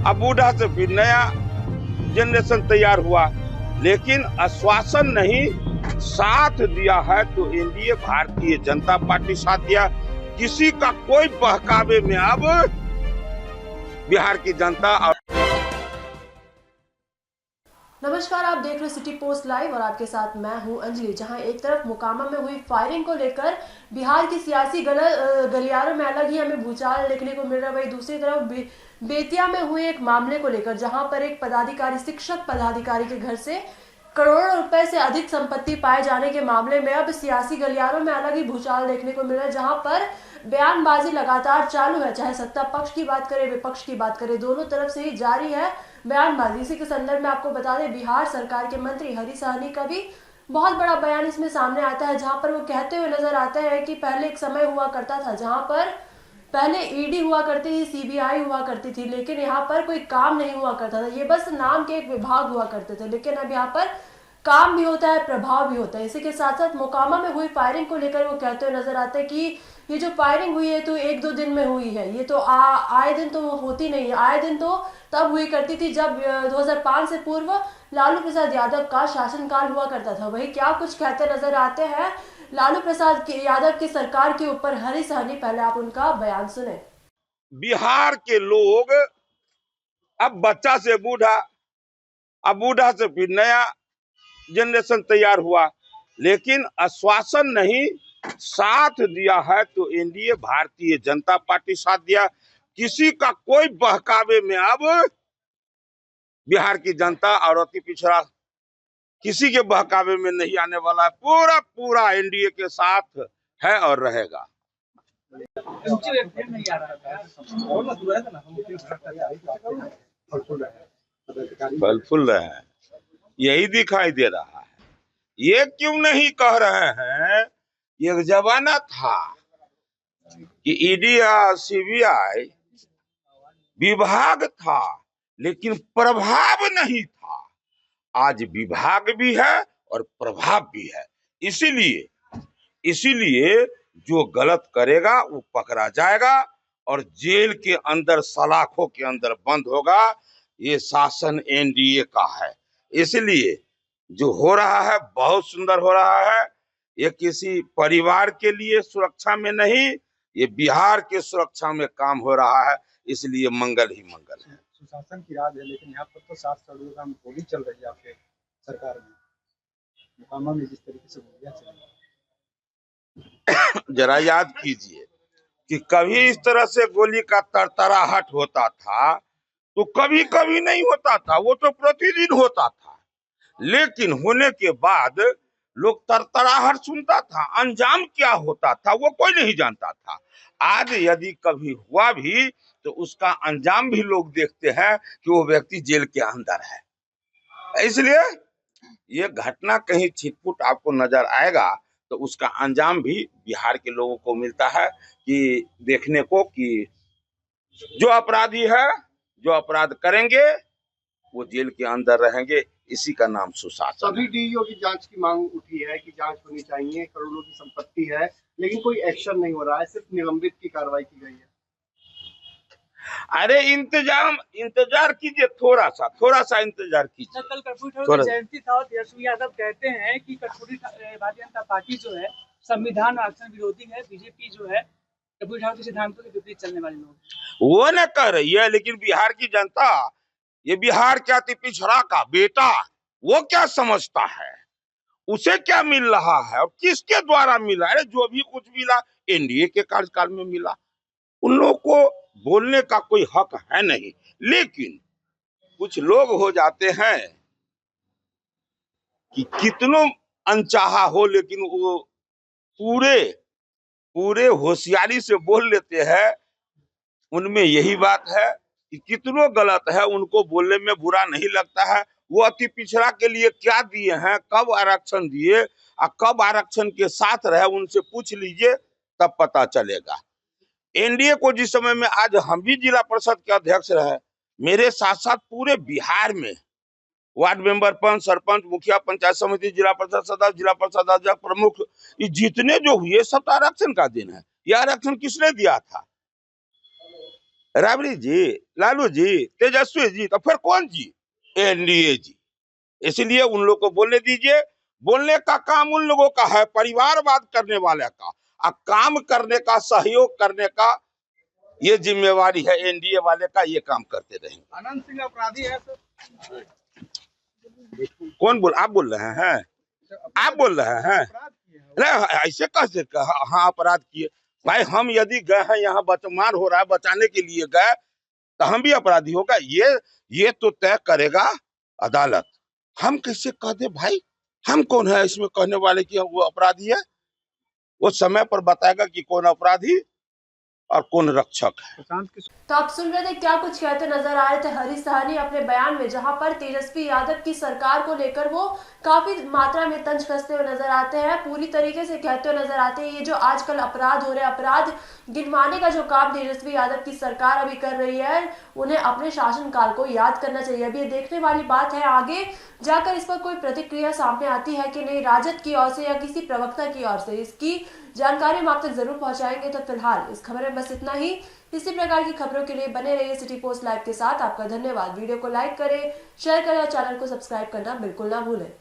अब बूढ़ा से फिर नया जनरेशन तैयार हुआ, लेकिन आश्वासन नहीं साथ दिया है तो एनडीए भारतीय जनता पार्टी साथ दिया। किसी का कोई बहकावे में अब बिहार की जनता और नमस्कार, आप देख रहे सिटी पोस्ट लाइव और आपके साथ मैं हूं अंजलि। जहां एक तरफ मोकामा में हुई फायरिंग को लेकर बिहार की सियासी गलियारों में अलग ही हमें भूचाल देखने को मिल रहा है, वहीं दूसरी तरफ बेतिया में हुए एक मामले को लेकर जहां पर एक पदाधिकारी, शिक्षक पदाधिकारी के घर से करोड़ों रुपए से अधिक संपत्ति पाए जाने के मामले में अब सियासी गलियारों में अलग ही भूचाल देखने को मिल रहा है, जहां पर बयानबाजी लगातार चालू है। चाहे सत्ता पक्ष की बात करें, विपक्ष की बात करें, दोनों तरफ से ही जारी है बयानबाजी। इसी के संदर्भ में आपको बता दें, बिहार सरकार के मंत्री हरीश सहनी का भी बहुत बड़ा बयान इसमें सामने आता है, जहां पर वो कहते हुए नजर आते हैं कि पहले एक समय हुआ करता था जहां पर पहले ईडी हुआ करती थी, सीबीआई हुआ करती थी, लेकिन यहाँ पर कोई काम नहीं हुआ करता था। ये बस नाम के एक विभाग हुआ करते थे, लेकिन अब यहाँ पर काम भी होता है, प्रभाव भी होता है। इसी के साथ साथ मोकामा में हुई फायरिंग को लेकर वो कहते हुए नजर आते हैं कि ये जो फायरिंग हुई है तो एक दो दिन में हुई है, ये तो आए दिन तो होती नहीं है। आए दिन तो तब हुई करती थी जब 2005 से पूर्व लालू प्रसाद यादव का शासनकाल हुआ करता था। वही क्या कुछ कहते नजर आते हैं लालू प्रसाद यादव की सरकार के ऊपर हरीश सहनी, पहले आप उनका बयान सुने। बिहार के लोग अब बच्चा से बूढ़ा, अब बूढ़ा से फिर नया जनरेशन तैयार हुआ, लेकिन आश्वासन नहीं साथ दिया है तो एनडीए भारतीय जनता पार्टी साथ दिया। किसी का कोई बहकावे में अब बिहार की जनता और अति पिछड़ा किसी के बहकावे में नहीं आने वाला है। पूरा पूरा एनडीए के साथ है और रहेगा। फल फूल रहे हैं, यही दिखाई दे रहा है। ये क्यों नहीं कह रहे हैं, एक जमाना था कि ईडी या सीबीआई विभाग था लेकिन प्रभाव नहीं था। आज विभाग भी है और प्रभाव भी है। इसीलिए जो गलत करेगा वो पकड़ा जाएगा और जेल के अंदर, सलाखों के अंदर बंद होगा। ये शासन एनडीए का है। इसलिए जो हो रहा है बहुत सुंदर हो रहा है। ये किसी परिवार के लिए सुरक्षा में नहीं, ये बिहार के सुरक्षा में काम हो रहा है। इसलिए मंगल ही मंगल है। सुशासन की राज है, लेकिन यहाँ पर तो 7 करोड़ का गोली चल रही है आपके सरकार में। मोकामा में जिस तरीके से गोलियां चल रही जरा याद कीजिए कि कभी इस तरह से गोली का तरतराहट होता था तो कभी कभी नहीं होता था, वो तो प्रतिदिन होता था। लेकिन होने के बाद लोग तरतराहट सुनता था, अंजाम क्या होता था वो कोई नहीं जानता था। आज यदि कभी हुआ भी तो उसका अंजाम भी लोग देखते हैं कि वो व्यक्ति जेल के अंदर है। इसलिए ये घटना कहीं छिटपुट आपको नजर आएगा तो उसका अंजाम भी बिहार के लोगों को मिलता है कि देखने को कि जो अपराधी है, जो अपराध करेंगे वो जेल के अंदर रहेंगे। इसी का नाम सुशासन। सभी डीईओ की जांच की मांग उठी है कि जांच होनी चाहिए, करोड़ों की संपत्ति है, लेकिन कोई एक्शन नहीं हो रहा है, सिर्फ निलंबित की कार्रवाई की गई है। अरे इंतजार कीजिए, थोड़ा सा इंतजार कीजिए। कल कर्पूरी ठाकुर की जयंती था और तेजस्वी यादव कहते हैं कि कर्पूरी भारतीय जनता पार्टी जो है संविधान और आरक्षण विरोधी है, बीजेपी जो है कर्पूरी ठाकुर के सिद्धांतों के विपरीत चलने वाले लोग। वो न कह रही है, लेकिन बिहार की जनता, ये बिहार के अति पिछड़ा का बेटा, वो क्या समझता है, उसे क्या मिल रहा है और किसके द्वारा मिला है। जो भी कुछ मिला एनडीए के कार्यकाल में मिला। उन लोगों को बोलने का कोई हक है नहीं, लेकिन कुछ लोग हो जाते हैं कि कितनों अनचाहा हो लेकिन वो पूरे होशियारी से बोल लेते हैं। उनमें यही बात है कि कितनों गलत है उनको बोलने में बुरा नहीं लगता है। वो अति पिछड़ा के लिए क्या दिए हैं, कब आरक्षण दिए और कब आरक्षण के साथ रहे, उनसे पूछ लीजिए तब पता चलेगा। एनडीए को जिस समय में, आज हम भी जिला परिषद के अध्यक्ष रहे, मेरे साथ साथ पूरे बिहार में वार्ड मेंबर, पंच, सरपंच, मुखिया, पंचायत समिति, जिला परिषद सदस्य, जिला परिषद अध्यक्ष, प्रमुख, ये जितने जो हुए सब आरक्षण का दिन है। यह आरक्षण किसने दिया था? राबड़ी जी, लालू जी, तेजस्वी जी, तो फिर कौन जी? एनडीए जी। इसलिए उन लोग को बोलने दीजिए। बोलने का काम उन लोगों का है, परिवारवाद करने वाले का, और काम करने का, सहयोग करने का ये जिम्मेवारी है एनडीए वाले का। ये काम करते रहेंगे। आनंद सिंह अपराधी है सर? कौन बोल? आप बोल रहे हैं? आप बोल रहे हैं? अपराध किए हैं नहीं, ऐसे कैसे? हाँ, अपराध किए भाई। हम यदि गए हैं यहाँ, बचमार हो रहा है, बचाने के लिए गए, तो हम भी अपराधी होगा। ये तो तय करेगा अदालत। हम कैसे कह दे भाई? हम कौन है इसमें कहने वाले कि वो अपराधी है? वो समय पर बताएगा कि कौन अपराधी और कौन रक्षक है। प्रशांत किशोर तो आप सुन रहे थे क्या कुछ कहते नजर आ रहे थे हरीश साहनी अपने बयान में, जहां पर तेजस्वी यादव की सरकार को लेकर वो काफी मात्रा में तंज कसते हुए नजर आते हैं, पूरी तरीके से कहते हुए नजर आते हैं ये जो आजकल अपराध हो रहे हैं, अपराध गिनवाने का जो काम तेजस्वी यादव की सरकार अभी कर रही है, उन्हें अपने शासनकाल को याद करना चाहिए। अभी ये देखने वाली बात है आगे जाकर इस पर कोई प्रतिक्रिया सामने आती है कि नहीं राजद की ओर से या किसी प्रवक्ता की ओर से, इसकी जानकारी हम आप तक जरूर पहुंचाएंगे। तो फिलहाल इस खबर में बस इतना ही। इसी प्रकार की खबरों के लिए बने रहिए सिटी पोस्ट लाइव के साथ। आपका धन्यवाद। वीडियो को लाइक करें, शेयर करें और चैनल को सब्सक्राइब करना बिल्कुल ना भूलें।